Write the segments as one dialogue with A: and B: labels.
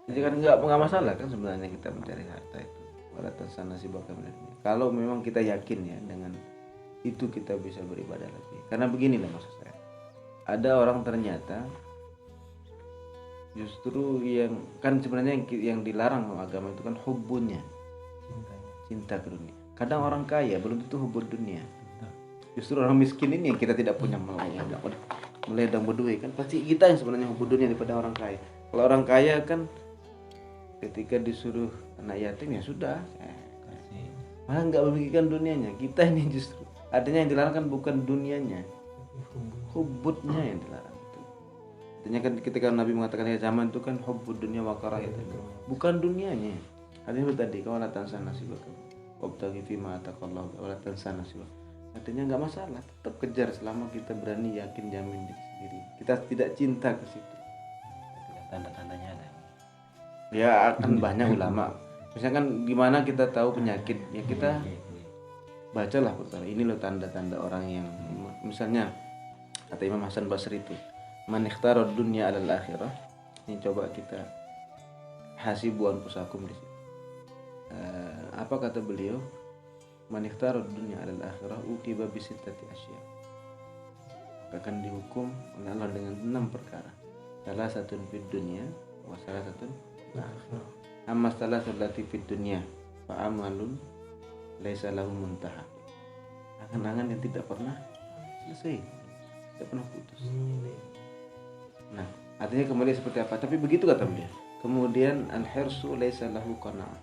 A: Jadi kan nggak masalah kan sebenarnya kita mencari harta itu. Wala tansa nasibaka minad dunya. Kalau memang kita yakin ya dengan itu kita bisa beribadah lagi. Karena beginilah maksud saya. Ada orang ternyata justru yang kan sebenarnya yang dilarang sama agama itu kan hubunnya, cinta ke dunia. Kadang orang kaya belum tentu hubur dunia. Justru orang miskin ini yang kita tidak punya meledang berdua kan pasti kita yang sebenarnya hubur dunia daripada orang kaya. Kalau orang kaya kan ketika disuruh anak yatim ya sudah, malah nggak memikirkan dunianya. Kita ini justru artinya yang dilarang kan bukan dunianya, hubudnya yang dilarang itu. Artinya kan ketika Nabi mengatakan ya zaman itu kan hubud dunia wa karahiyat, bukan dunianya. Artinya tadi kalau la tansa nasibaka wabtaghi fima ataqallahu wa la tansa nasibaka. Artinya nggak masalah, tetap kejar selama kita berani yakin jamin diri sendiri. Kita tidak cinta ke situ.
B: Tanda-tandanya ada.
A: Ya akan banyak ulama. Misalkan gimana kita tahu penyakit? Ya kita bacalah perkara ini loh tanda-tanda orang yang misalnya kata Imam Hasan Basri itu man ikhtara dunya alal akhirah. Ini coba kita hasibu anfusakum di situ. Apa kata beliau? Man ikhtara dunya alal akhirah uqiba bi sittati asya. Akan dihukum oleh Allah dengan 6 perkara. Salah satu fid dunya wa salah satu akhirah. Amma salah satu fid dunya fa amalun laisa lahu muntaha. Angan-angan yang tidak pernah selesai, tidak pernah putus. Nah, artinya kembali seperti apa? Tapi begitu kata beliau. Kemudian al-hirsu laisa lahu qana'ah.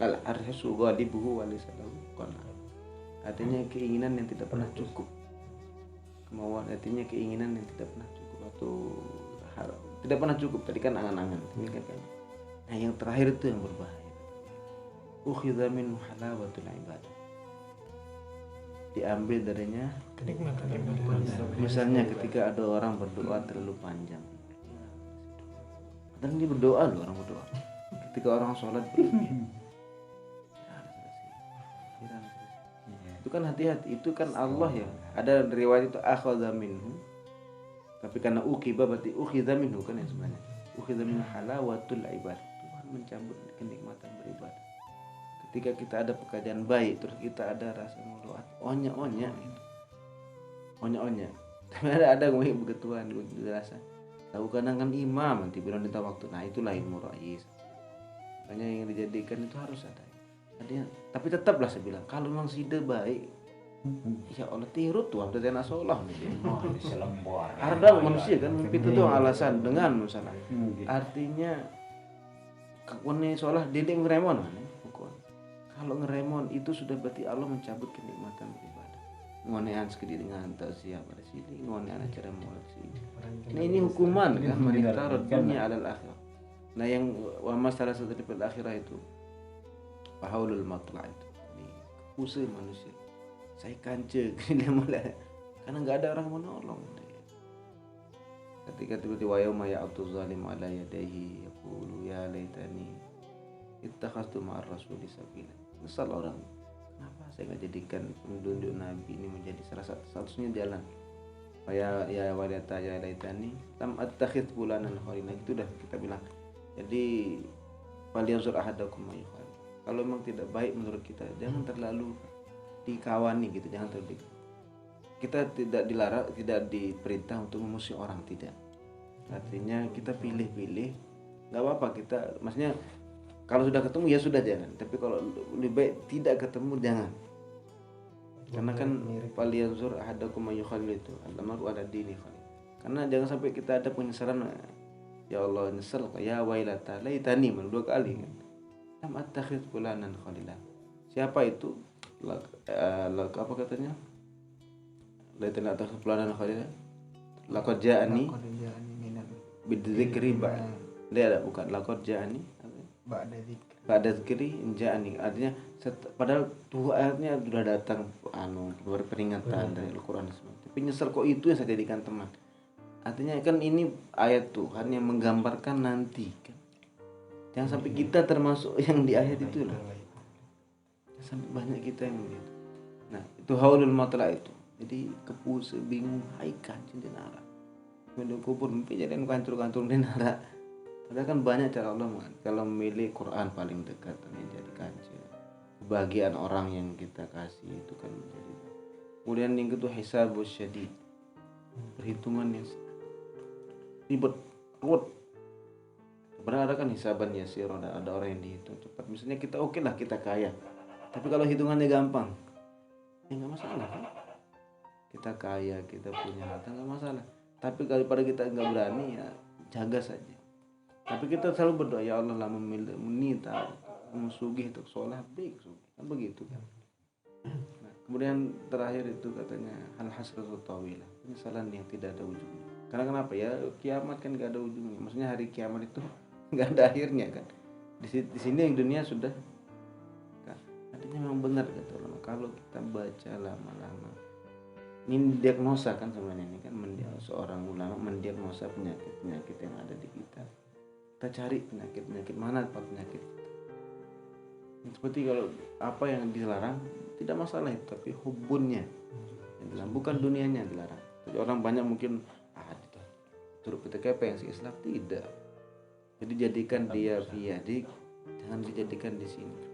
A: Al-hirsu ghalibuhu wa laisa lahu qana'ah. Artinya keinginan yang tidak pernah cukup. Kemauan artinya keinginan yang tidak pernah cukup atau tidak pernah cukup. Tadi kan angan-angan. Nah, yang terakhir itu yang berbahaya. Ukhidha min halawatul ibadah. Diambil darinya
C: kenikmatan ibadah.
A: misalnya ketika ada orang berdoa terlalu panjang, dan dia berdoa loh, orang berdoa ketika orang sholat berlebihan, itu kan hati-hati, itu kan Allah ya. Ada riwayat itu akhadha minhu, tapi karena uqiba berarti ukhidha minhu kan ya sebenarnya ukhidha min halawatul ibadah. Tuhan mencabut kenikmatan beribadah. Ketika kita ada pekerjaan baik terus kita ada rasa muruat onya-onya gitu. Onya-onya. Tapi ada begituan dirasa. Tahu kadang kan imam nanti bilang minta waktu. Nah, itu lain murais. Makanya yang dijadikan itu harus ada. Artinya, tapi tetaplah saya bilang kalau memang sida baik ya Allah tirut tuh ada tena sholah nih. Ada manusia kan itu tuh alasan dengan misalnya. Artinya kekone sholah didik ngeremon kan. Kalau ngeremon itu sudah berarti Allah mencabut kenikmatan beribadah. Ngonean sekali dengan tausiah pada sini, ngonean acara mulai sini. Nah ini hukuman kan menitaruh dunia alal akhirah. Nah yang wa masalah satu di akhirah itu pahaulul matla itu. Ini kepusai manusia. Saya kance dia mulai karena nggak ada orang menolong. Ketika tiba-tiba yauma ya'tu zalim ala yadayhi yaqulu ya laitani ittakhadtu ma'ar rasuli sabila. Kesal orang, kenapa saya nggak jadikan penduduk Nabi ini menjadi salah satunya jalan. Ya wadata ya laitani lam attakhid fulanan khalila. Itu dah kita bilang. Jadi falyanzur ahadakum mayyukhal. Kalau memang tidak baik menurut kita, jangan terlalu dikawani gitu, jangan terlalu kita tidak dilarang, tidak diperintah untuk memusuhi orang, tidak. Artinya kita pilih-pilih, nggak apa-apa kita, maksudnya kalau sudah ketemu ya sudah jangan. Tapi kalau lebih baik tidak ketemu jangan. Karena kan falyanzur ahadakum mayyukhalil itu al-mar'u ala dini khalil. Karena jangan sampai kita ada penyesalan. Ya Allah nyesel ya wailata laitani 2 kali kan. Lam attakhidh fulanan khalila. Siapa itu? Apa katanya? Laitani attakhidh fulanan khalila. Laqad ja'ani bidzikri ba'd. Dia ada bukan laqad ja'ani Ba'da dzikri ja'ani. Artinya padahal tuh ayatnya sudah datang peringatan dari Al-Qur'an. Tapi nyesel kok itu yang saya jadikan teman. Artinya kan ini ayat Tuhan yang menggambarkan nanti kan. Jangan sampai kita termasuk yang di ayat itu lah. Sampai banyak kita yang begitu. Nah, itu haulul matla itu. Jadi kepus bingung hai kancing di nara. Mendung kubur mimpi jadi kantor-kantor di nara. Padahal kan banyak cara Allah kalau memilih Quran paling dekat yang jadi kancil. Kebahagiaan orang yang kita kasih itu kan menjadi. Kemudian yang kedua hisabus syadid. Perhitungan yang ribet, ruwet. Sebenarnya ada kan hisaban yasir, ada orang yang dihitung cepat. Misalnya kita oke lah kita kaya. Tapi kalau hitungannya gampang, ya nggak masalah kan? Kita kaya, kita punya harta nggak masalah. Tapi kalau pada kita nggak berani ya jaga saja. Tapi kita selalu berdoa ya Allah lah meminta sugih untuk sholat baik sugih kan begitu kan. Nah, kemudian terakhir itu katanya hal hasratu tawilah, penyesalan yang tidak ada ujungnya. Karena kenapa ya, kiamat kan nggak ada ujungnya. Maksudnya hari kiamat itu nggak ada akhirnya kan. Di sini yang dunia sudah kan. Artinya memang benar kata ulama, kalau kita baca lama-lama ini diagnosa kan sebenarnya, ini kan seorang ulama mendiagnosa penyakit yang ada di kita. Kita cari penyakit mana penyakit kita. Seperti kalau apa yang dilarang tidak masalah itu, tapi hubunnya yang dilarang, bukan dunianya yang dilarang. Jadi orang banyak mungkin turut PTKP yang Islam tidak. Jadi jadikan dia jangan dijadikan di sini.